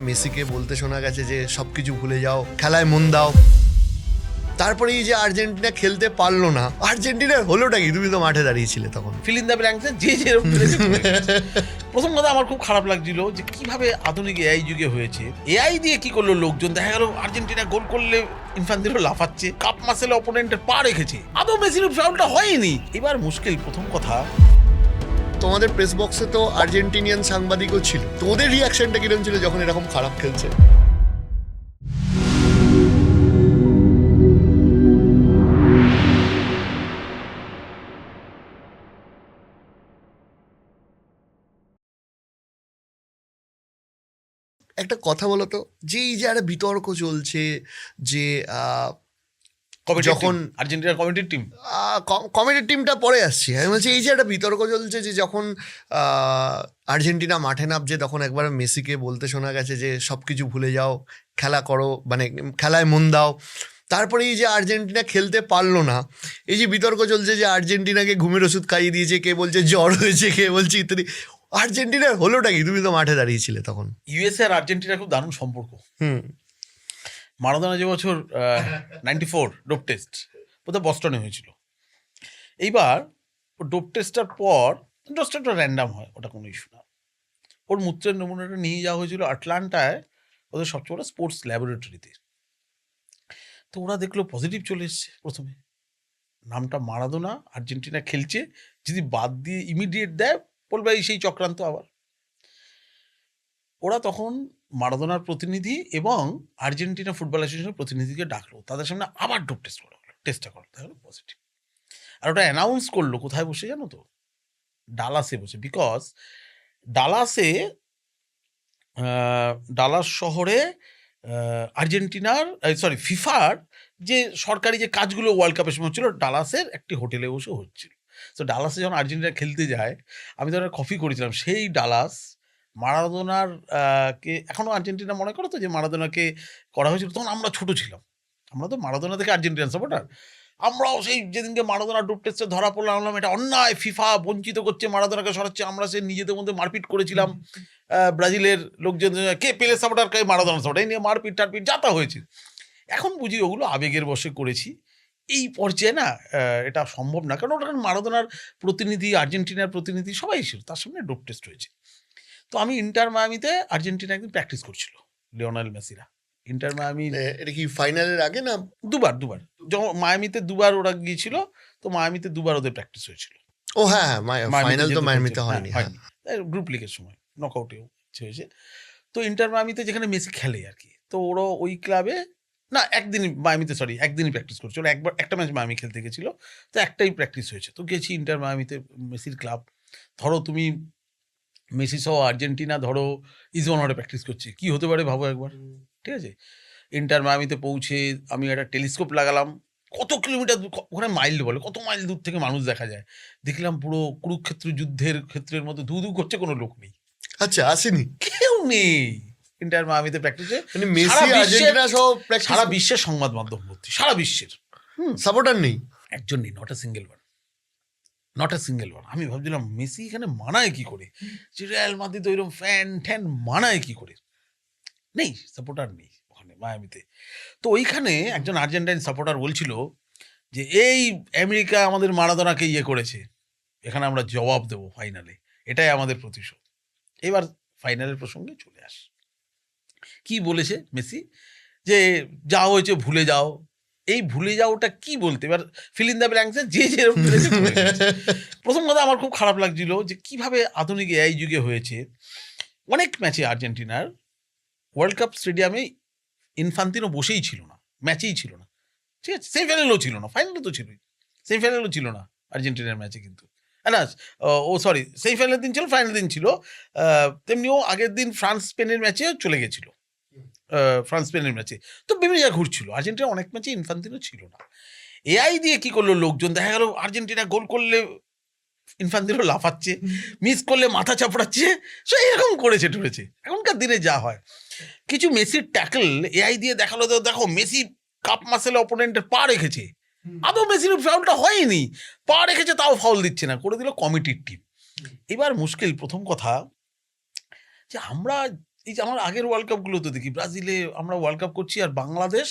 মেসিকে বলতে শোনা গেছে যে সবকিছু ভুলে যাও, খেলায় মন দাও। তারপরে এই যে আর্জেন্টিনা খেলতে পারলো না, আর্জেন্টিনার হলোটা কি? তুমি তো মাঠে দাঁড়িয়েছিলে তখন। ফিল ইন দ্য ব্ল্যাঙ্কসে যে যেরকম পেরেছে করেছে। প্রথম কথা আমার খুব খারাপ লাগছিল যে কিভাবে আধুনিক এআই যুগে হয়েছে, এআই দিয়ে কি করলো লোকজন, দেখা গেল আর্জেন্টিনা গোল করলে ইনফান্তিনো লাফাচ্ছে, কাপ মাসেলে অপোনেন্টের পা রেখেছে, আদৌ মেসির ফাউলটা হয়নি। এবার মুশকিল প্রথম কথা, তোমাদের প্রেস বক্সে তো আর্জেন্টিনিয়ান সাংবাদিকও ছিল, তো ওদের রিয়াকশনটা কিরকম ছিল যখন এরকম খারাপ খেলছে? একটা কথা বলো তো, যে এই যে একটা বিতর্ক চলছে যে যখন আর্জেন্টিনার কমিটির টিম, কমেডির টিমটা পরে আসছি, আমি বলছি এই যে একটা বিতর্ক চলছে যে যখন আর্জেন্টিনা মাঠে নামছে তখন একবার মেসিকে বলতে শোনা গেছে যে সব কিছু ভুলে যাও, খেলা করো, মানে খেলায় মন দাও। তারপরে এই যে আর্জেন্টিনা খেলতে পারলো না, এই যে বিতর্ক চলছে যে আর্জেন্টিনাকে ঘুমের ওষুধ খাইয়ে দিয়েছে, কে বলছে জ্বর হয়েছে, কে বলছে ইত্যাদি। আর্জেন্টিনার হলোটা কি? তুমি তো মাঠে দাঁড়িয়েছিলে তখন। ইউএসএ আর আর্জেন্টিনার খুব দারুণ সম্পর্ক। মারাদোনা যে বছর 94 ডোপ টেস্ট বোধহয় বস্টনে হয়েছিল, এইবার ডোপ টেস্টটার পর, টেস্টটা র্যান্ডাম হয়, ওটা কোনো ইস্যু না, ওর মূত্রের নমুনাটা নিয়ে যাওয়া হয়েছিল আটলান্টায় ওদের সবচেয়ে বড় স্পোর্টস ল্যাবরেটরিতে। তো ওরা দেখলো পজিটিভ চলে এসছে। প্রথমে নামটা মারাদোনা, আর্জেন্টিনা খেলছে, যদি বাদ দিয়ে ইমিডিয়েট দেয় বলবে এই সেই চক্রান্ত আবার। ওরা তখন মারাদোনার প্রতিনিধি এবং আর্জেন্টিনা ফুটবল অ্যাসোসিয়েশনের প্রতিনিধিকে ডাকলো, তাদের সামনে আবার ডোপ টেস্ট করা হলো, টেস্টটা করলো, তাহলে পজিটিভ। আর ওটা অ্যানাউন্স করলো কোথায় বসে জানো তো? ডালাসে বসে। বিকজ ডালাসে, ডালাস শহরে আর্জেন্টিনার ফিফার যে সরকারি যে কাজগুলো ওয়ার্ল্ড কাপের সময় হচ্ছিল, ডালাসের একটি হোটেলে বসে হচ্ছিল। তো ডালাসে যখন আর্জেন্টিনা খেলতে যায়, আমি ধর কফি করেছিলাম, সেই ডালাস মারাদোনার কে এখনও আর্জেন্টিনা মনে করো তো যে মারাদোনাকে করা হয়েছিল, তখন আমরা ছোট ছিলাম, আমরা তো মারাদোনা থেকে আর্জেন্টিনান সাপোর্টার, আমরাও সেই যেদিনকে মারাদোনা ডোপ টেস্টে ধরা পড়লাম, এটা অন্যায়, ফিফা বঞ্চিত করছে, মারাদোনাকে সরাচ্ছে, আমরা সে নিজেদের মধ্যে মারপিট করেছিলাম, ব্রাজিলের লোকজন কে পেলে সাপোর্টার, কে মারাদোনা সাপোর্টার, এই নিয়ে মারপিট টারপিট যাতা হয়েছে। এখন বুঝি ওগুলো আবেগের বশে করেছি। এই পর্যায়ে না এটা সম্ভব না, কারণ ওটা মারাদোনার প্রতিনিধি, আর্জেন্টিনার প্রতিনিধি সবাই ছিল, তার সামনে ডোপ টেস্ট হয়েছে। তো আমি ইন্টার মায়ামিতে আর্জেন্টিনা একদিন প্র্যাকটিস করছিল লিওনেল মেসিরা, ইন্টার মায়ামি। এটা কি ফাইনালের আগে না? দুবার যখন মায়ামিতে দুবার ওরা গিয়েছিল, তো মায়ামিতে দুবার ওদের প্র্যাকটিস হয়েছিল। ও হ্যাঁ, ফাইনাল তো মায়ামিতে হয়নি, গ্রুপ লিগের সময় নকআউটেও হয়েছে। তো ইন্টার মায়ামিতে যেখানে মেসি খেলে আর কি, তো ওরা ওই ক্লাবে না একদিনই প্র্যাকটিস করেছিল, একটা ম্যাচ মায়ামি খেলতে গেছিল, তো একটাই প্র্যাকটিস হয়েছে। তো গেছি ইন্টার মায়ামিতে, মেসির ক্লাব, ধরো তুমি মেসি সহ আর্জেন্টিনা ধরো ইজওয়ানরে প্র্যাকটিস করছে, কি হতে পারে ভাবো একবার, ঠিক আছে? ইন্টার মায়ামিতে পৌঁছে আমি একটা টেলিস্কোপ লাগালাম, কত কিলোমিটার, ওখানে মাইল বলে, কত মাইল দূর থেকে মানুষ দেখা যায়, দেখলাম পুরো কুরুক্ষেত্র যুদ্ধের ক্ষেত্রের মধ্যে ধু ধু করছে, কোনো লোক নেই। আচ্ছা, আসেনি, কেউ নেই ইন্টার মায়ামিতে প্র্যাকটিসে, সারা বিশ্বের সংবাদ মাধ্যম ভর্তি, সারা বিশ্বের সাপোর্টার নেই, একজন নেই, নট আ সিঙ্গেল ওয়ান। আমি ভাবছিলাম মেসি এখানে মানায় কি করে, যে রিয়াল মাদ্রিদ ওইরকম ফ্যান ট্যান মানায় কি করে, নেই, সাপোর্টার নেই ওখানে মায়ামিতে। তো ওইখানে একজন আর্জেন্টাইন সাপোর্টার বলছিল যে এই আমেরিকা আমাদের মারাদোনাকে ইয়ে করেছে, এখানে আমরা জবাব দেবো ফাইনালে, এটাই আমাদের প্রতিশোধ। এবার ফাইনালের প্রসঙ্গে চলে আস, কি বলেছে মেসি, যে যা হয়েছে ভুলে যাও। এই ভুলে যাওয়াটা কি বলতে, এবার ফিল ইন দ্য ব্ল্যাঙ্কসে যে যেরকম পেরেছে করেছে। প্রথম কথা আমার খুব খারাপ লাগছিল যে কিভাবে আধুনিক এআই যুগে হয়েছে, অনেক ম্যাচে আর্জেন্টিনার ওয়ার্ল্ড কাপ স্টেডিয়ামে ইনফান্তিনো বসেই ছিল না, ম্যাচেই ছিল না, ঠিক আছে? সেমিফাইনালও ছিল না, ফাইনালে তো ছিলই, সেমিফাইনালও ছিল না আর্জেন্টিনার ম্যাচে, কিন্তু না সেমিফাইনালের দিন ছিল, ফাইনাল দিন ছিল, তেমনিও আগের দিন ফ্রান্স স্পেনের ম্যাচেও চলে গেছিল, ফ্রান্স স্পেনের ম্যাচে, তো বিভিন্ন জায়গায় ঘুরছিল। আর্জেন্টিনা অনেক ম্যাচে ইনফান্তিনো ছিল না। এআই দিয়ে কি করলো লোকজন, দেখা গেল আর্জেন্টিনা গোল করলে ইনফান্তিনো লাফাচ্ছে, মিস করলে মাথা চাপড়াচ্ছে, সো এরকম করেছে টুরেছে। এখনকার দিনে যা হয়, কিছু মেসির ট্যাকল এআই দিয়ে দেখালো, দেখো মেসি কাপ মাসেলে অপোনেন্টের পা রেখেছে, আদৌ মেসির ফাউলটা হয়নি, পা রেখেছে তাও ফাউল দিচ্ছে না, করে দিল কমিটির টিম। এবার মুশকিল প্রথম কথা যে আমরা এই যে আমার আগের ওয়ার্ল্ড কাপগুলো তো দেখি, ব্রাজিলে আমরা ওয়ার্ল্ড কাপ করছি আর বাংলাদেশ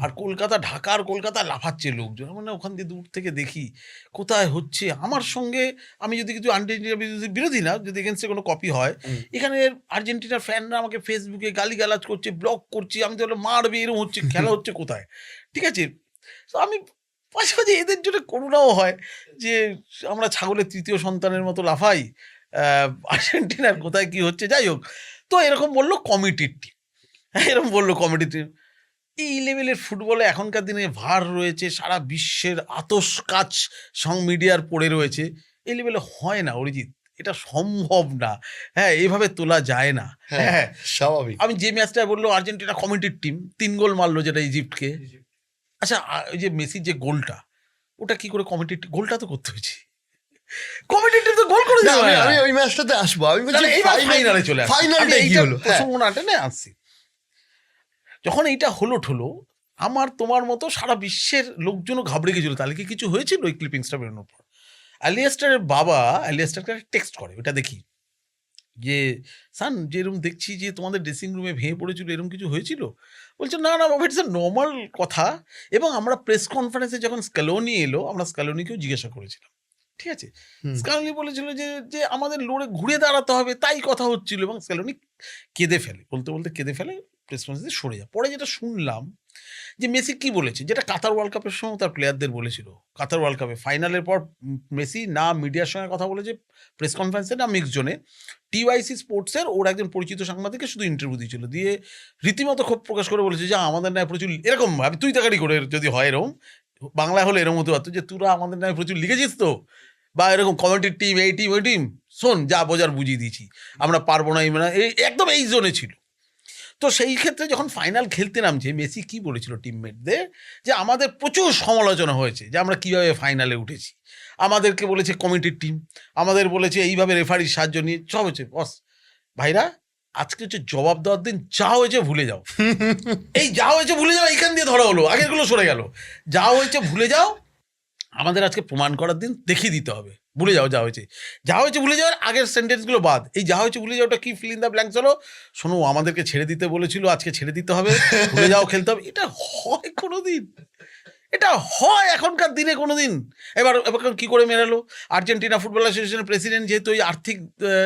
আর কলকাতা, ঢাকা আর কলকাতা লাফাচ্ছে লোকজন, মানে ওখান দিয়ে দূর থেকে দেখি কোথায় হচ্ছে। আমার সঙ্গে আমি যদি কিছু আর্জেন্টিনা বিরোধী না, যদি এগেন্সে কোনো কপি হয়, এখানে আর্জেন্টিনার ফ্যানরা আমাকে ফেসবুকে গালিগালাজ করছে, ব্লক করছে, আমি তো মারবে, এরকম হচ্ছে, খেলা হচ্ছে কোথায়, ঠিক আছে। তো আমি পাশাপাশি এদের জন্য করুণাও হয় যে আমরা ছাগলের তৃতীয় সন্তানের মতো লাফাই, আর্জেন্টিনার কোথায় কি হচ্ছে। যাই হোক, তো এরকম বললো কমিটির টিম, এরকম বললো কমিটির টিম। এই লেভেলের ফুটবলে এখনকার দিনে ভার রয়েছে, সারা বিশ্বের আতস কাচ মিডিয়ার পড়ে রয়েছে, এই লেভেলে হয় না অরিজিৎ, এটা সম্ভব না। হ্যাঁ, এইভাবে তোলা যায় না। হ্যাঁ, স্বাভাবিক। আমি যে ম্যাচটা বললো আর্জেন্টিনা কমিটির টিম 3 গোল মারলো, যেটা ইজিপ্টকে। আচ্ছা, ওই যে মেসির যে গোলটা, ওটা কি করে কমিটির গোলটা তো করতে হয়েছে, কমিটির টিম তো গোল করে না, দেবে। আমি ওই ম্যাচটাতে আসবো, আমি বলছি ফাইনালে চলে আসি, ফাইনালটা কি হলো, প্রসঙ্গ না টেনে আসছি। যখন এইটা হলো আমার তোমার মতো সারা বিশ্বের লোকজনও ঘাবড়ে গেছিল, তাহলে কি কিছু হয়েছিল ওই ক্লিপিংসটা বেরোনোর পর। অ্যালিয়েস্টারের বাবা অ্যালিয়েস্টারকে টেক্সট করে, ওটা দেখি যে সান, যে এরকম দেখছি যে তোমাদের ড্রেসিং রুমে ভেঙে পড়েছিল, এরকম কিছু হয়েছিল? বলছে না না বাবা, ইটস এ নর্মাল কথা। এবং আমরা প্রেস কনফারেন্সে যখন স্ক্যালোনি এলো, আমরা স্ক্যালোনিকেও জিজ্ঞাসা করেছিলাম, ঠিক আছে। স্ক্যালোনি বলেছিল যে যে আমাদের লড়ে ঘুরে দাঁড়াতে হবে, তাই কথা হচ্ছিল। এবং স্ক্যালোনি কেঁদে ফেলে, বলতে বলতে কেঁদে ফেলে, প্রেস কনফারেন্সে সরে যায়। পরে যেটা শুনলাম যে মেসি কি বলেছে, যেটা কাতার ওয়ার্ল্ড কাপের সময় তার প্লেয়ারদের বলেছিল, কাতার ওয়ার্ল্ড কাপে ফাইনালের পর মেসি না মিডিয়ার সঙ্গে কথা বলেছে প্রেস কনফারেন্সে, না মিক্স জোনে, টিওয়াইসি স্পোর্টসের ওর একজন পরিচিত সাংবাদিককে শুধু ইন্টারভিউ দিয়েছিল, দিয়ে রীতিমতো ক্ষোভ প্রকাশ করে বলেছে যে আমাদের নামে প্রচুর, এরকম ভাবে তুই তাকারি করে যদি হয় এরকম, বাংলায় হলে এরকম হতে পারতো যে তোরা আমাদের নামে প্রচুর লিখেছিস তো, বা এরকম কমিটির টিম, এই টিম ওই টিম, শোন যা বোঝার বুঝিয়ে দিয়েছি, আমরা পারবো না, এই একদম এই জোনে ছিল। তো সেই ক্ষেত্রে যখন ফাইনাল খেলতে নামছে, মেসি কি বলেছিল টিমমেটদের, যে আমাদের প্রচুর সমালোচনা হয়েছে যে আমরা কিভাবে ফাইনালে উঠেছি, আমাদেরকে বলেছে কমিটির টিম, আমাদের বলেছে এইভাবে রেফারির সাহায্য নিয়ে সব হচ্ছে। বস ভাইরা, আজকে হচ্ছে জবাব দেওয়ার দিন, যা হয়েছে ভুলে যাও, এই যা হয়েছে ভুলে যাও, এইখান দিয়ে ধরা হলো, আগেরগুলো সরে গেল, যা হয়েছে ভুলে যাও, আমাদের আজকে প্রমাণ করার দিন দেখিয়ে দিতে হবে, ভুলে যাও যা হয়েছে, যা হয়েছে ভুলে যাওয়ার আগের সেন্টেন্সগুলো বাদ, এই যা হয়েছে ভুলে যাওয়াটা কি ফিল ইন দ্য ব্ল্যাঙ্কস হলো, শোনো আমাদেরকে ছেড়ে দিতে বলেছিল, আজকে ছেড়ে দিতে হবে, ভুলে যাও, খেলতে হবে। এটা হয় কোনোদিন? এটা হয় এখনকার দিনে কোনোদিন? এবার কি করে মেরালো আর্জেন্টিনা ফুটবল অ্যাসোসিয়েশনের প্রেসিডেন্ট, যেহেতু ওই আর্থিক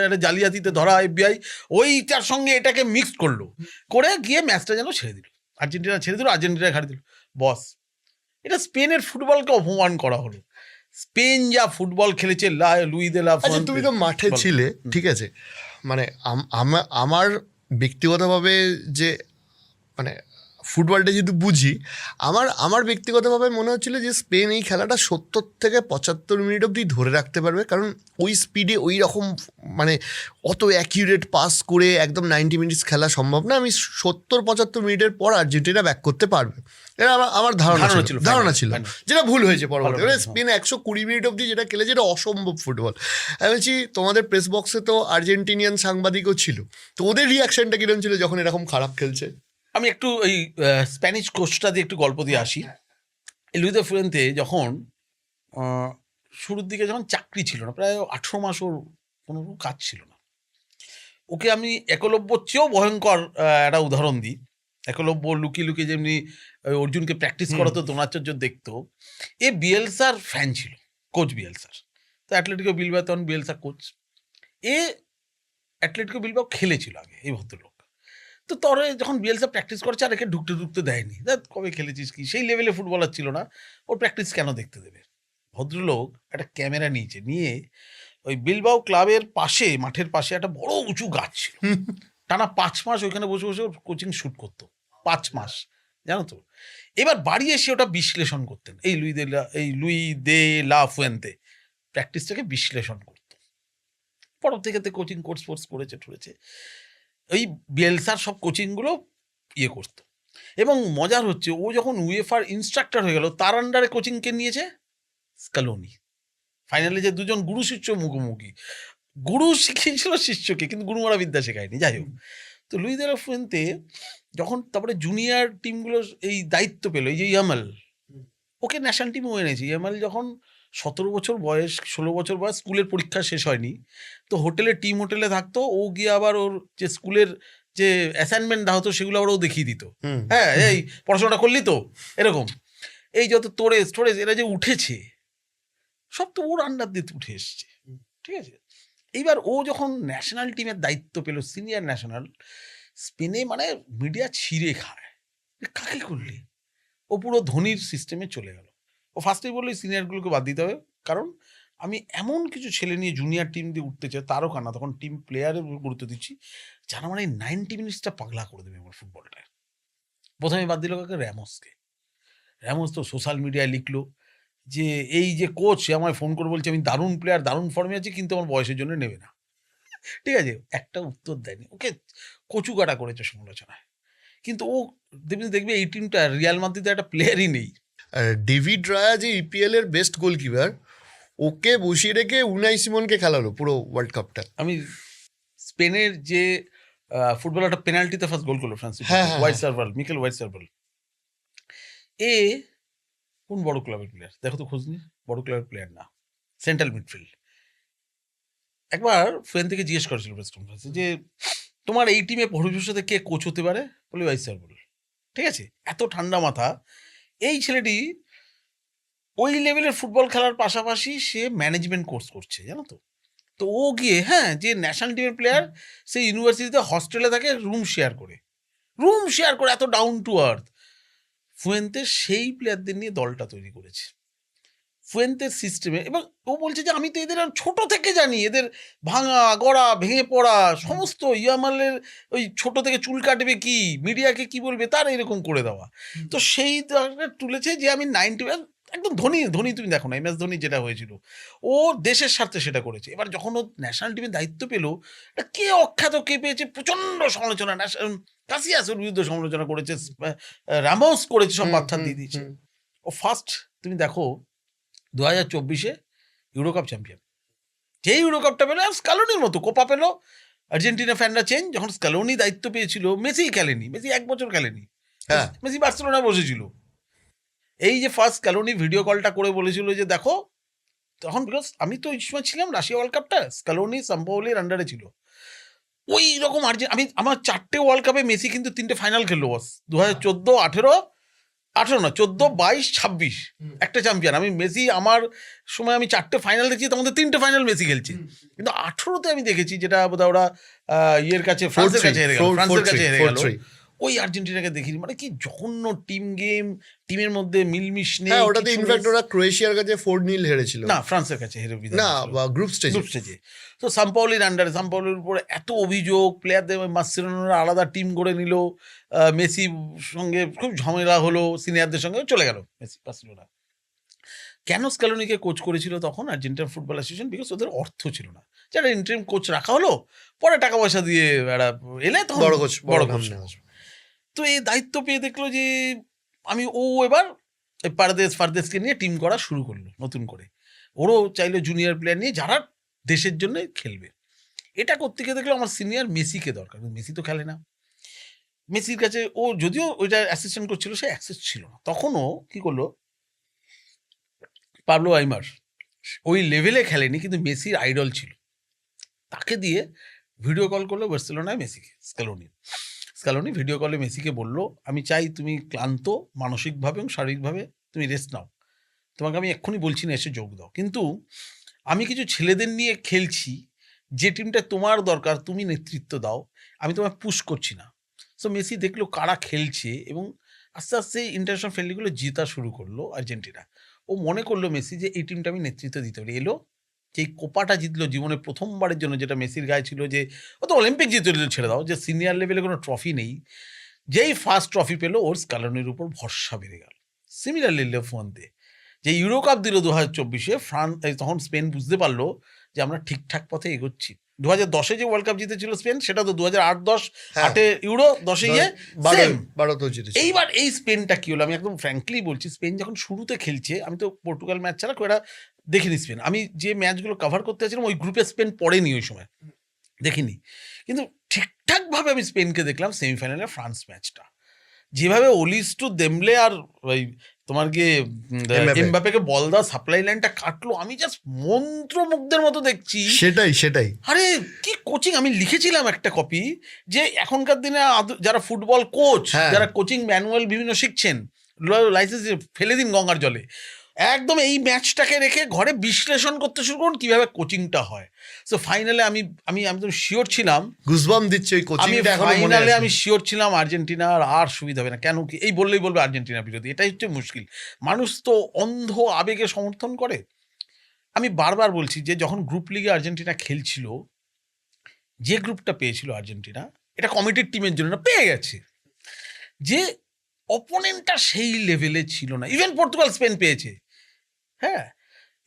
একটা জালিয়াতিতে ধরা FBI, ওইটার সঙ্গে এটাকে মিক্সড করলো, করে গিয়ে ম্যাচটা যেন ছেড়ে দিল, আর্জেন্টিনা ছেড়ে দিল, আর্জেন্টিনা হারিয়ে দিল। বস, এটা স্পেনের ফুটবলকে অপমান করা হলো। স্পেন যা ফুটবল খেলেছে, লুই দে লা আচ্ছা, তুমি তো মাঠে ছিলে, ঠিক আছে, মানে আমার ব্যক্তিগতভাবে যে, মানে ফুটবলটা যেহেতু বুঝি, আমার ব্যক্তিগতভাবে মনে হচ্ছিল যে স্পেন এই খেলাটা 70 থেকে 75 মিনিট অবধি ধরে রাখতে পারবে, কারণ ওই স্পিডে ওই রকম, মানে অত অ্যাকিউরেট পাস করে একদম 90 মিনিটস খেলা সম্ভব না। আমি 70-75 মিনিটের পর আর্জেন্টিনা ব্যাক করতে পারবে, এটা আমার ধারণা ছিল, যেটা ভুল হয়েছে পরবর্তীকালে। স্পেন 120 মিনিট অবধি যেটা খেলেছে, এটা অসম্ভব ফুটবল। আমি বলছি, তোমাদের প্রেস বক্সে তো আর্জেন্টিনিয়ান সাংবাদিকও ছিল, তো ওদের রিয়াকশনটা কিরকম ছিল যখন এরকম খারাপ খেলছে? আমি একটু ওই স্প্যানিশ কোচটা দিয়ে একটু গল্প দিয়ে আসি। লুই দে ফুয়েন্তে যখন শুরুর দিকে যখন চাকরি ছিল না, প্রায় 18 মাস ওর কোনো কাজ ছিল না, ওকে আমি একলব্যর চেয়েও ভয়ঙ্কর একটা উদাহরণ দিই। একলব্য লুকিয়ে লুকিয়ে যেমনি অর্জুনকে প্র্যাকটিস করাতো, দ্রোণাচার্য দেখতো, এ বিয়েলসার ফ্যান ছিল, কোচ বিয়েলসার। তো অ্যাটলেটিকো বিলবাও তখন বিয়েলসা কোচ, এ অ্যাটলেটিকো বিলবাও খেলেছিল আগে এই ভদ্রলোক। তো তরে যখন বিয়েলসা প্র্যাকটিস করছে, আর একে ঢুকতে দেয়নি, কবে খেলেছিস কি, সেই লেভেলে ফুটবলার ছিল না, ওর প্র্যাকটিস কেন দেখতে দেবে। ভদ্রলোক একটা ক্যামেরা নিয়ে ওই বিলবাও ক্লাবের পাশে, মাঠের পাশে একটা বড় উঁচু গাছ ছিল, টানা 5 মাস ওইখানে বসে বসে কোচিং শুট করতো, 5 মাস, জানো তো। এবার বাড়ি এসে ওটা বিশ্লেষণ করতেন, এই লুই দে লা ফুয়েন্তে প্র্যাকটিসটাকে বিশ্লেষণ করতো। পরবর্তীতে কোচিং কোর্স করেছে ওই বিয়েলসার সব কোচিংগুলো করতো। এবং মজার হচ্ছে, ও যখন উয়েফার ইনস্ট্রাক্টর হয়ে গেল, তার আন্ডারে কোচিংকে নিয়েছে স্ক্যালোনি। ফাইনালে যে দুজন গুরু শিষ্য মুখোমুখি, গুরু শিখিয়েছিল শিষ্যকে, কিন্তু গুরু মারা বিদ্যা শেখায়নি। যাই হোক, তো লুই দে লা ফুয়েন্তে যখন তারপরে জুনিয়র টিমগুলো এই দায়িত্ব পেল, এই যে ইয়ামাল, ওকে ন্যাশনাল টিমও এনেছে। ইয়ামাল যখন 17 বছর বয়স, 16 বছর বয়স, স্কুলের পরীক্ষা শেষ হয়নি, তো হোটেলে থাকতো, ও গিয়ে আবার ওর যে স্কুলের যে অ্যাসাইনমেন্ট দেওয়া হতো সেগুলো ওরাও দেখিয়ে দিত। হুম। হ্যাঁ, এই পড়াশোনাটা করলি তো, এরকম। এই যত তোরেজ টোরেজ এরা যে উঠেছে সব তো ওর আন্ডার দিয়ে উঠে এসছে, ঠিক আছে। এইবার ও যখন ন্যাশনাল টিমের দায়িত্ব পেল, সিনিয়র ন্যাশনাল, স্পেনে মানে মিডিয়া ছিঁড়ে খায়, কাকে করলি? ও পুরো ধোনির সিস্টেমে চলে গেল। ও ফার্স্টেই বললো সিনিয়রগুলোকে বাদ দিতে হবে, কারণ আমি এমন কিছু ছেলে নিয়ে জুনিয়র টিম দিয়ে উঠতে চাই, তারও কানা তখন টিম প্লেয়ারের গুরুত্ব দিচ্ছি, যারা মানে 90 মিনিটসটা পাগলা করে দেবে আমার ফুটবলটা। প্রথমে বাদ দিল কাকে? র্যামোসকে। র্যামোস তো সোশ্যাল মিডিয়ায় লিখলো যে এই যে কোচ, সে আমায় ফোন করে বলছে আমি দারুণ প্লেয়ার, দারুণ ফর্মে আছি, কিন্তু আমার বয়সের জন্য নেবে না। ঠিক আছে, একটা উত্তর দেয়নি, ওকে কচুকাটা করেছে সমালোচনায়। কিন্তু ও দেখবে এই টিমটা রিয়াল মাদ্রিদে একটা প্লেয়ারই নেই। আর ডেভিড রায়া যে ইপিএল এর বেস্ট গোলকিপার, ওকে বসিয়ে রেখে উনাই সিমনকে খেলালো পুরো ওয়ার্ল্ড কাপটা। আমি স্পেনের যে ফুটবলারটা পেনাল্টিতে ফার্স্ট গোল করলো ফ্রান্স, হ্যাঁ, হ্যাঁ, white several, Mikel white several, এ কোন বড় ক্লাবের প্লেয়ার দেখো তো, খোঁজ নি। বড় ক্লাবের প্লেয়ার না, সেন্ট্রাল মিডফিল্ড। একবার ফ্রেন থেকে জিজ্ঞেস করেছিল প্রেস কনফারেন্সে যে তোমার এই টিমে ভবিষ্যতে কে কোচ হতে পারে? বলে হোয়াইট সার্ভাল। ঠিক আছে, এত ঠান্ডা মাথা। এই ছেলেটি ওই লেভেলের ফুটবল খেলার পাশাপাশি সে ম্যানেজমেন্ট কোর্স করছে, জানো তো। তো ও গিয়ে, হ্যাঁ, যে ন্যাশনাল টিমের প্লেয়ার, সে ইউনিভার্সিটিতে হস্টেলে থাকে, রুম শেয়ার করে এত ডাউন টু আর্থ। ফুয়েন্তে সেই প্লেয়ারদের নিয়ে দলটা তৈরি করেছে, ফুয়েন্তের সিস্টেমে। এবং ও বলছে যে আমি তো এদের ছোট থেকে জানি, এদের ভাঙা গড়া, ভেঙে পড়া সমস্ত, ইয়ামালের ওই ছোট থেকে চুল কাটবে কি, মিডিয়াকে কি বলবে, তার এরকম করে দেওয়া। তো সেই তুলেছে যে আমি 90, একদম ধোনি তুমি দেখো না, MS ধোনি যেটা হয়েছিল, ও দেশের স্বার্থে সেটা করেছে। এবার যখন ও ন্যাশনাল টিমের দায়িত্ব পেলো, কে অখ্যাত কে পেয়েছে, প্রচন্ড সমালোচনা, কাসিয়াসের বিরুদ্ধে সমালোচনা করেছে, রামোস করেছে, সব পাত্থার দিয়ে দিয়েছে। ও ফার্স্ট তুমি দেখো 2024 ইউরোকাপ চ্যাম্পিয়ন, যে ইউরোকাপটা পেলো, স্কালোনির মতো কোপা পেলো। আর্জেন্টিনা ফ্যানরা চেঞ্জ, যখন স্কালোনি দায়িত্ব পেয়েছিল, মেসি খেলেনি, মেসি 1 বছর খেলেনি, হ্যাঁ। মেসি বার্সেলোনা বসেছিল। এই যে ফার্স্ট স্কালোনি ভিডিও কলটা করে বলেছিল যে দেখো, তখন বিকজ আমি তো ওই সময় ছিলাম, রাশিয়া ওয়ার্ল্ড কাপটা স্কালোনি সাম্পাওলির আন্ডারে ছিল। ওই রকম আমার 4টে ওয়ার্ল্ড কাপে মেসি কিন্তু 3টে ফাইনাল খেললো বস, 2014, 18 না, 14, 22, 26 একটা চ্যাম্পিয়ন। আমি মেসি, আমার সময় আমি 4টে ফাইনাল দেখছি, তখন 3টে ফাইনাল মেসি খেলছে। কিন্তু 18তে আমি দেখেছি, যেটা বোধহয় ওরা ইয়ের কাছে, ফ্রান্সের কাছে হেরে গেল, ওই আর্জেন্টিনাকে দেখিনি। মানে কি জঘন্য টিম গেম, টিমের মধ্যে মিলমিশ নেই। হ্যাঁ, ওটাতে ইনফ্যাক্ট ওরা ক্রোয়েশিয়ার কাছে 4-0 হেরেছিল, না ফ্রান্সের কাছে হেরে, না গ্রুপ স্টেজে। তো সাম্পাওলির আন্ডারে, সাম্পাওলির উপরে এত অভিযোগ, প্লেয়ারদের মার্সেলোনারা আলাদা টিম করে নিল, মেসি সঙ্গে খুব ঝামেলা হলো, সিনিয়রদের সঙ্গে চলে গেল মেসি বার্সেলোনা। কেন স্ক্যালোনিকে কোচ করেছিল তখন আর্জেন্টিনা ফুটবল অ্যাসোসিয়েশন? বিকজ ওদের অর্থ ছিল না, যারা ইন্টারিম কোচ রাখা হলো, পরে টাকা পয়সা দিয়ে এলে তখন বড় কোচ। তো এই দায়িত্ব পেয়ে দেখলো যে ও এবার ফারদেসকে নিয়ে টিম করা শুরু করলো নতুন করে। ওরও চাইলো জুনিয়র প্লেয়ার নিয়ে যারা দেশের জন্য খেলবে। এটা করতে গিয়ে দেখলো আমার সিনিয়র মেসিকে দরকার, মেসি তো খেলে না। মেসির কাছে ও যদিও ওইটা অ্যাসিস্ট্যান্ট করছিল, সে অ্যাক্সেস ছিল না। তখনও কি করলো, পাবলো আইমার ওই লেভেলে খেলেনি, কিন্তু মেসির আইডল ছিল, তাকে দিয়ে ভিডিও কল করলো বার্সেলোনায় মেসিকে। স্ক্যালোনি ভিডিও কলে মেসিকে বলল, আমি চাই তুমি ক্লান্ত মানসিকভাবে এবং শারীরিকভাবে, তুমি রেস্ট নাও, তোমাকে আমি এক্ষুনি বলছি না এসে যোগ দাও, কিন্তু আমি কিছু ছেলেদের নিয়ে খেলছি, যে টিমটা তোমার দরকার তুমি নেতৃত্ব দাও, আমি তোমায় পুশ করছি না। সো মেসি দেখলো কারা খেলছে, এবং আস্তে আস্তে ইন্টারন্যাশনাল ফ্রেন্ডলিগুলো জেতা শুরু করলো আর্জেন্টিনা। ও মনে করলো মেসি যে এই টিমটা আমি নেতৃত্ব দিতে পারি। এলো যে কোপাটা জিতলো জীবনে প্রথমবারের জন্য, যেটা মেসির গায়ে ছিল, যে ও তো অলিম্পিক জিতে ছেড়ে দাও, যে সিনিয়র লেভেলে কোনো ট্রফি নেই। যেই ফার্স্ট ট্রফি পেলো, ওর স্ক্যালোনির উপর ভরসা বেড়ে গেল। সিমিলারলি লেফোয়ান্তে যে ইউরোকাপ দিল 2024, ফ্রান্স, তখন স্পেন বুঝতে পারলো যে আমরা ঠিকঠাক পথে এগোচ্ছি। 2010 যে ওয়ার্ল্ড কাপ জিতেছিল স্পেন, সেটা তো 2008-10, 8 ইউরো, 10 এইবার এই স্পেনটা কি হলো, আমি একদম ফ্র্যাঙ্কলি বলছি, স্পেন যখন শুরুতে খেলছে, আমি তো পর্তুগাল ম্যাচ ছাড়া খুব একটা দেখিনি স্পেন। আমি যে ম্যাচগুলো কভার করতে চাইছিলাম, ওই গ্রুপে স্পেন পড়েনি, ওই সময় দেখিনি। কিন্তু ঠিকঠাকভাবে আমি স্পেনকে দেখলাম সেমিফাইনালে ফ্রান্স ম্যাচটা, যেভাবে ওলিস টু দেমলে আর ওই তোমার কি এমবাপে। এমবাপেকে বল দাও সাপ্লাই লাইনটা কাটলো, আমি জাস্ট মন্ত্রমুগ্ধের মতো দেখছি। সেটাই আরে কি কোচিং! আমি লিখেছিলাম একটা কপি যে এখনকার দিনে যারা ফুটবল কোচ, হ্যাঁ। যারা কোচিং ম্যানুয়াল বিভিন্ন শিখছেন, লাইসেন্স ফেলে দিন গঙ্গার জলে, একদম এই ম্যাচটাকে রেখে ঘরে বিশ্লেষণ করতে শুরু করুন কিভাবে কোচিংটা হয়। সো ফাইনালে আমি আমি একদম শিওর ছিলাম, গুজবাম দিচ্ছে ওই আমি কোচিংটা এখনো মনে ফাইনালে আছে। আমি শিওর ছিলাম আর্জেন্টিনার আর সুবিধা হবে না। কেন কি এই বললেই বলবে আর্জেন্টিনা বিরোধী, এটাই হচ্ছে মুশকিল। মানুষ তো অন্ধ আবেগে সমর্থন করে। আমি বারবার বলছি যে যখন গ্রুপ লিগে আর্জেন্টিনা খেলছিল, যে গ্রুপটা পেয়েছিল আর্জেন্টিনা, এটা কমিটির টিমের জন্য পেয়ে গেছে, যে অপোনেন্টটা সেই লেভেলে ছিল না। ইভেন পর্তুগাল স্পেন পেয়েছে, হ্যাঁ,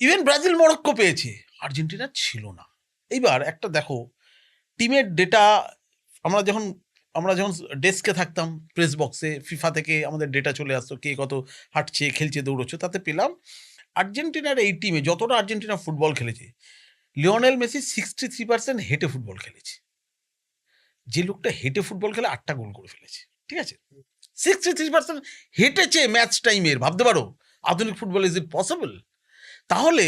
ইভেন ব্রাজিল মরক্কো পেয়েছে, আর্জেন্টিনা ছিল না। এইবার একটা দেখো টিমের ডেটা, আমরা যখন ডেস্কে থাকতাম, প্রেস বক্সে ফিফা থেকে আমাদের ডেটা চলে আসতো, কে কত হাঁটছে, খেলছে, দৌড়চ্ছে, তাতে পেলাম আর্জেন্টিনার এই টিমে যতটা আর্জেন্টিনা ফুটবল খেলেছে, লিওনেল মেসি 63% হেঁটে ফুটবল খেলেছে। যে লোকটা হেঁটে ফুটবল খেলে 8টা গোল করে ফেলেছে, ঠিক আছে? 63% হেঁটেছে ম্যাচ টাইমের, ভাবতে পারো আধুনিক ফুটবল, ইজ ইট পসিবল? তাহলে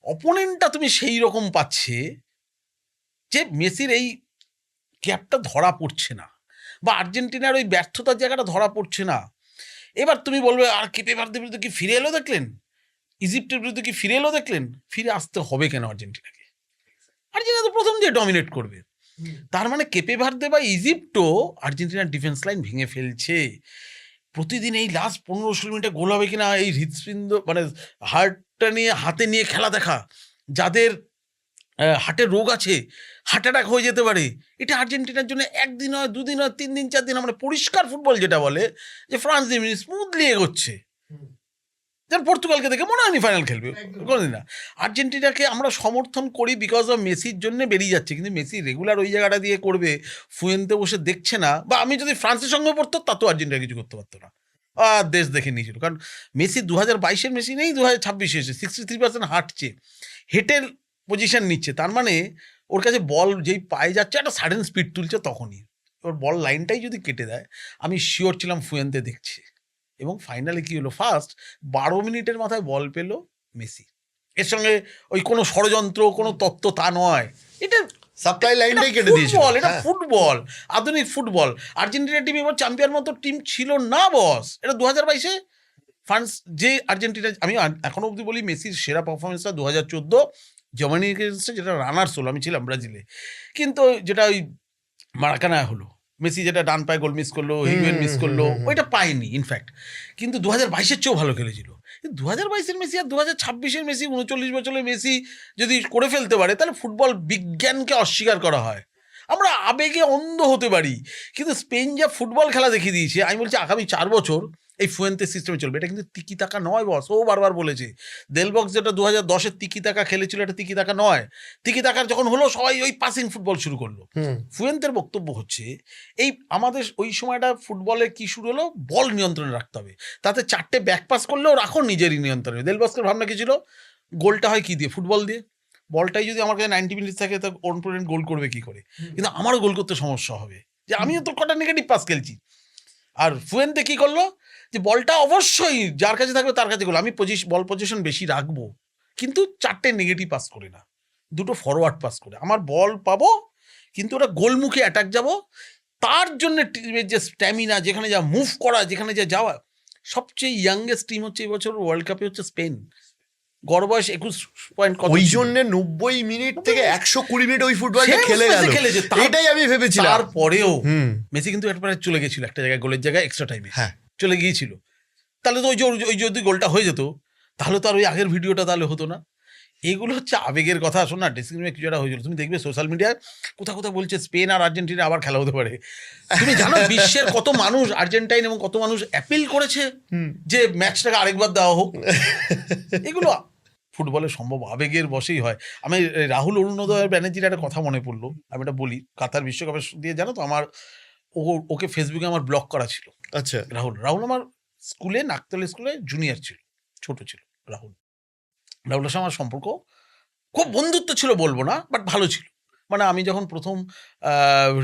অপোনেন্টটা তুমি সেই রকম পাচ্ছে যে মেসির এই গ্যাপটা ধরা পড়ছে না, বা আর্জেন্টিনার ওই ব্যর্থতার জায়গাটা ধরা পড়ছে না। এবার তুমি বলবে আর কেপে ভার্দের বিরুদ্ধে কি ফিরে এলো দেখলেন, ইজিপ্টের বিরুদ্ধে কি ফিরে এলো দেখলেন? ফিরে আসতে হবে কেন আর্জেন্টিনাকে? আর্জেন্টিনা তো প্রথম দিয়ে ডমিনেট করবে। তার মানে কেপে ভার্দে বা ইজিপ্টও আর্জেন্টিনার ডিফেন্স লাইন ভেঙে ফেলছে। প্রতিদিন এই লাস্ট 15-16 মিনিটে গোল হবে কিনা, এই হৃৎপিণ্ড মানে হার্টটা নিয়ে হাতে নিয়ে খেলা দেখা, যাদের হার্টের রোগ আছে, হার্ট অ্যাটাক হয়ে যেতে পারে, এটা আর্জেন্টিনার জন্য একদিন হয়, দুদিন হয়, 3 দিন 4 দিন, আমরা পরিষ্কার ফুটবল যেটা বলে যে ফ্রান্স দিয়ে স্মুথলি এগোচ্ছে। যেন পর্তুগালকে দেখে মনে হয়নি ফাইনাল খেলবে, কোনোদিন না। আর্জেন্টিনাকে আমরা সমর্থন করি বিকজ অফ মেসির জন্য বেরিয়ে যাচ্ছে, কিন্তু মেসি রেগুলার ওই জায়গাটা দিয়ে করবে, ফুয়েন্তে বসে দেখছে না। বা আমি যদি ফ্রান্সের সঙ্গে পড়তো তাতেও আর্জেন্টিনা কিছু করতে পারতো না, আর দেশ দেখে নিয়েছিল। কারণ মেসি 2022-এর মেসি নেই, 2026-এ এসে 63% হাঁটছে, হেঁটের পজিশন নিচ্ছে। তার মানে ওর কাছে বল যেই পায়ে যাচ্ছে একটা সাডেন স্পিড তুলছে তখনই, ওর বল লাইনটাই যদি কেটে দেয়, আমি শিওর ছিলাম ফুয়েন্তে দেখছে। এবং ফাইনালে কি হলো, ফার্স্ট 12 মিনিটের মাথায় বল পেল মেসি। এর সঙ্গে ওই কোনো ষড়যন্ত্র, কোনো তত্ত্ব তা নয়, এটা সাপ্লাই লাইনটাই কেটে দিয়েছিল। ফুটবল, এটা হ্যাঁ। ফুটবল, আধুনিক ফুটবল। আর্জেন্টিনা টিম এবার চ্যাম্পিয়ন মতো টিম ছিল না বস। এটা 2022-এ ফ্রান্স যে আর্জেন্টিনা, আমি এখনো অবধি বলি মেসির সেরা পারফরমেন্সটা 2014 জার্মানির এগেইনস্টে, যেটা রানার্স হলো, আমি ছিলাম ব্রাজিলে, কিন্তু যেটা ওই মারাকানায় হলো, মেসি যেটা ডান পায়ে গোল মিস করলো, হিগুয়েন মিস করলো, ওইটা পায়নি ইনফ্যাক্ট। কিন্তু 2022-এর চেয়েও ভালো খেলেছিল। কিন্তু 2022-এর মেসি আর 2026-এর মেসি, 39 বছরের মেসি যদি করে ফেলতে পারে, তাহলে ফুটবল বিজ্ঞানকে অস্বীকার করা হয়। আমরা আবেগে অন্ধ হতে পারি, কিন্তু স্পেন যা ফুটবল খেলা দেখিয়ে দিয়েছে, আমি বলছি আগামী 4 বছর এই ফুয়েন্তে সিস্টেমে চলবে। এটা কিন্তু তিকি তাকা নয় বস, ও বারবার বলেছে। দেলবক্স যেটা 2010-এর তিকি তাকা খেলেছিল, এটা তিকি তাকা নয়। তিকি তাকার যখন হলো সবাই ওই পাসিং ফুটবল শুরু করলো। ফুয়েন্তের বক্তব্য হচ্ছে এই আমাদের ওই সময়টা ফুটবলে কি শুরু হলো, বল নিয়ন্ত্রণে রাখতে হবে, তাতে 4টে ব্যাক পাস করলেও রাখো নিজেরই নিয়ন্ত্রণে। দেলবক্সের ভাবনা কি ছিল, গোলটা হয় কি দিয়ে, ফুটবল দিয়ে। বলটাই যদি আমার কাছে 90 মিনিট থাকে, তো অপোনেন্ট গোল করবে কি করে? কিন্তু আমারও গোল করতে সমস্যা হবে, যে আমিও তো কটা নেগেটিভ পাস খেলছি। আর ফুয়েন্তে কি করলো, যে বলটা অবশ্যই যার কাছে থাকবে তার কাছে গোল, আমি বল পজিশন বেশি রাখবো, কিন্তু 4টে নেগেটিভ পাস করে না, 2টো ফরওয়ার্ড পাস করে আমার বল পাবো, কিন্তু ওরা গোলমুখে অ্যাটাক যাব। তার জন্য টিমের যে স্ট্যামিনা, যেখানে যা মুভ করা, যেখানে যা যাওয়া, সবচেয়ে ইয়াংগেস্ট টিম হচ্ছে এই বছর ওয়ার্ল্ড কাপে হচ্ছে স্পেন। গড় বয়স 21 পয়েন্ট কত, ওই জন্য 90 মিনিট থেকে 120 মিনিট ওই ফুটবলটা খেলে গেল, এটাই আমি ভেবেছিলাম। তারপরেও মেসি কিন্তু একবারে চলে গেছিল একটা জায়গায়, গোলের জায়গায় এক্সট্রা টাইমে চলে গিয়েছিল। তাহলে তো ওই যদি গোলটা হয়ে যেত, তাহলে তো আর ওই আগের ভিডিওটা তাহলে হতো না। এগুলো হচ্ছে আবেগের কথা। শোন না, ড্রেসিং রুমে কিছু একটা হয়েছিল, তুমি দেখবে সোশ্যাল মিডিয়ায় কোথাও কোথাও বলছে স্পেন আর আর্জেন্টিনা আবার খেলা হতে পারে। তুমি জানো বিশ্বের কত মানুষ আর্জেন্টাইন এবং কত মানুষ অ্যাপিল করেছে যে ম্যাচটাকে আরেকবার দেওয়া হোক। এগুলো ফুটবলে সম্ভব আবেগের বশেই হয়। আমি রাহুল অরুণোদয় ব্যানার্জির একটা কথা মনে পড়লো, আমি এটা বলি। কাতার বিশ্বকাপের দিয়ে জানো তো আমার ওকে ফেসবুকে আমার ব্লক করা ছিল। আচ্ছা, রাহুল আমার স্কুলে, নাকতলা স্কুলে জুনিয়র ছিল, ছোট ছিল রাহুলের সঙ্গে আমার সম্পর্ক খুব বন্ধুত্ব ছিল বলবো না, বাট ভালো ছিল। মানে আমি যখন প্রথম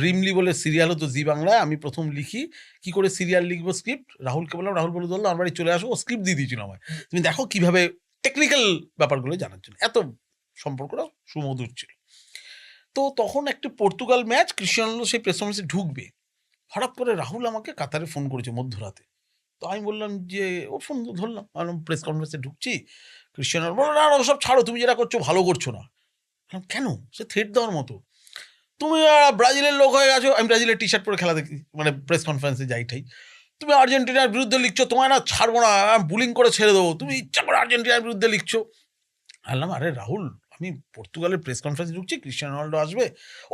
রিমলি বলে সিরিয়াল হতো জি বাংলায়, আমি প্রথম লিখি, কি করে সিরিয়াল লিখবো স্ক্রিপ্ট, রাহুলকে বললাম, রাহুল বলে ধরলো আমার বাড়ি চলে আসো, ও স্ক্রিপ্ট দিয়ে দিয়েছিল আমায়, তুমি দেখো কিভাবে টেকনিক্যাল ব্যাপারগুলো জানার জন্য, এত সম্পর্কটা সুমধুর ছিল। তো তখন একটি পর্তুগাল ম্যাচ, ক্রিশ্চিয়ানো রোনাল্ডো সেই প্রেস কনফারেন্সে ঢুকবে, হঠাৎ করে রাহুল আমাকে কাতারে ফোন করেছে মধ্যরাতে। তো আমি বললাম যে, ও ফোন ধরলাম, আমি প্রেস কনফারেন্সে ঢুকছি, ক্রিশ্চিয়ানো বললো না না ওসব ছাড়ো, তুমি যেটা করছো ভালো করছো না। কেন? সে থ্রেট দেওয়ার মতো, তুমি ব্রাজিলের লোক হয়ে গেছো, আমি ব্রাজিলের টি শার্ট পরে খেলা দেখি, মানে প্রেস কনফারেন্সে যাই ঠাই, তুমি আর্জেন্টিনার বিরুদ্ধে লিখছো, তোমায় না ছাড়বো না, বুলিং করে ছেড়ে দেবো, তুমি ইচ্ছা করে আর্জেন্টিনার বিরুদ্ধে লিখছো। বললাম, আরে রাহুল, আমি পর্তুগালের প্রেস কনফারেন্সে ঢুকছি, ক্রিশ্চিয়ানো রোনাল্ডো আসবে,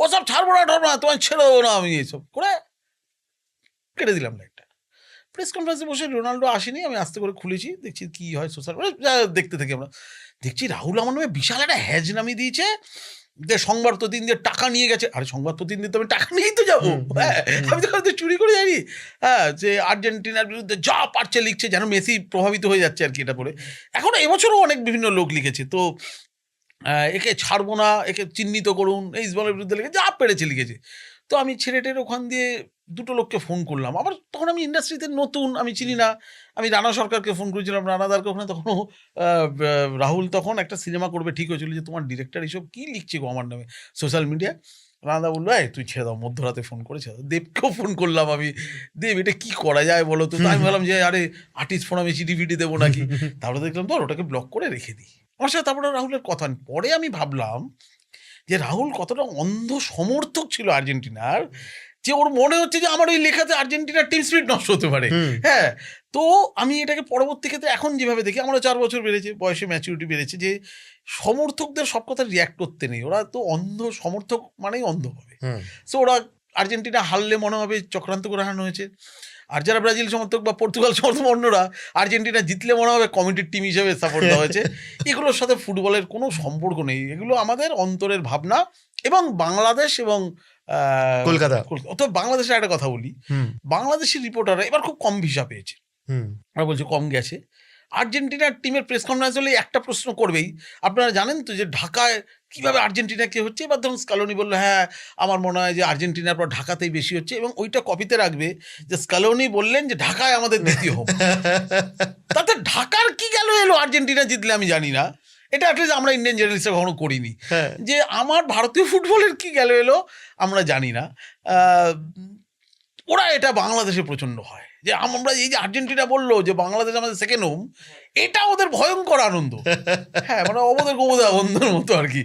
ও সব ছাড়বো না ঠাড়বো না, তোমায় ছেড়ে দেবো না, আমি এইসব করে কেটে দিলাম লাইটটা। প্রেস কনফারেন্সে বসে রোনাল্ডো আসেনি, আমি আস্তে করে খুলেছি, দেখছি কি হয় সোশ্যাল, দেখতে থাকি আমরা, দেখছি রাহুল আমার নামে বিশাল একটা হ্যাজ নামিয়ে দিয়েছে, যে সংবাদ প্রতিনিধি টাকা নিয়ে গেছে। আরে সংবাদ প্রতিনিধি তো আমি টাকা নিয়েই তো যাবো, হ্যাঁ, আমি তো হয়তো চুরি করে জানি, হ্যাঁ, যে আর্জেন্টিনার বিরুদ্ধে যা পারছে লিখছে, যেন মেসি প্রভাবিত হয়ে যাচ্ছে আর কি এটা পড়ে। এখন এবছরও অনেক বিভিন্ন লোক লিখেছে, তো একে ছাড়বো না, একে চিহ্নিত করুন, এই ইসবলের বিরুদ্ধে লিখে যা পেরেছে লিখেছে। তো আমি ছেড়েটের ওখান দিয়ে দুটো লোককে ফোন করলাম, আবার তখন আমি ইন্ডাস্ট্রিতে নতুন, আমি চিনি না, আমি রানা সরকারকে ফোন করেছিলাম, রানাদারকে, ওখানে তখনও রাহুল তখন একটা সিনেমা করবে ঠিক হয়েছিল, যে তোমার ডিরেক্টর এইসব কী লিখছে গো আমার নামে সোশ্যাল মিডিয়ায়। রানাদা বললো, এই তুই ছেড়ে দাও, মধ্যরাতে ফোন করেছে। দেবকেও ফোন করলাম আমি, দেব এটা কি করা যায় বলো তো। আমি বললাম যে আরে আর্টিস্ট ফোন আমি চিঠি ফিটি দেবো নাকি, তারপরে দেখলাম তো ওটাকে ব্লক করে রেখে দিই। আমার সাথে তারপরে রাহুলের কথা নেই। পরে আমি ভাবলাম যে রাহুল কতটা অন্ধ সমর্থক ছিল আর্জেন্টিনার, যে ওর মনে হচ্ছে যে আমার ওই লেখাতে আর্জেন্টিনার টিম স্পিরিট নষ্ট হতে পারে। হ্যাঁ, তো আমি এটাকে পরবর্তী ক্ষেত্রে এখন যেভাবে দেখি, আমরা 4 বছর বেড়েছে, বয়সে ম্যাচুরিটি বেড়েছে, যে সমর্থকদের সব কথা রিয়াক্ট করতে নেই, ওরা তো অন্ধ সমর্থক মানেই অন্ধ হবে। সো ওরা আর্জেন্টিনা হারলে মনে হবে চক্রান্ত করে হারানো হয়েছে, আর যারা ব্রাজিল সমর্থক বা পর্তুগাল সমর্থক অন্যরা, আর্জেন্টিনা জিতলে মনে হবে কমিটির টিম হিসেবে সাপোর্ট দেওয়া হয়েছে। এগুলোর সাথে ফুটবলের কোনো সম্পর্ক নেই, এগুলো আমাদের অন্তরের ভাবনা। এবং বাংলাদেশ এবং কলকাতা, তো বাংলাদেশের একটা কথা বলি, বাংলাদেশি রিপোর্টাররা এবার খুব কম ভিসা পেয়েছে, ওরা বলছে কম গেছে। আর্জেন্টিনার টিমের প্রেস কনফারেন্স হলে একটা প্রশ্ন করবেই, আপনারা জানেন তো যে ঢাকায় কিভাবে আর্জেন্টিনা কে হচ্ছে। এবার ধরুন স্কালোনি বললো, হ্যাঁ আমার মনে হয় যে আর্জেন্টিনার পর ঢাকাতেই বেশি হচ্ছে, এবং ওইটা কপিতে রাখবে যে স্কালোনি বললেন যে ঢাকায় আমাদের দ্বিতীয় হোক। তাতে ঢাকার কি গেল এলো আর্জেন্টিনা জিতলে, আমি জানি না, এটা অ্যাটলিস্ট আমরা ইন্ডিয়ান জার্নালিস্টরা কখনো করিনি, যে আমার ভারতীয় ফুটবলের কি গেল এলো আমরা জানি না। ওরা এটা বাংলাদেশে প্রচণ্ড হয়, যে আমরা এই যে আর্জেন্টিনা বললো যে বাংলাদেশ আমাদের সেকেন্ড হোম, এটা ওদের ভয়ঙ্কর আনন্দ। হ্যাঁ, মানে অবদের গোবদা বন্ধুর মতো আর কি।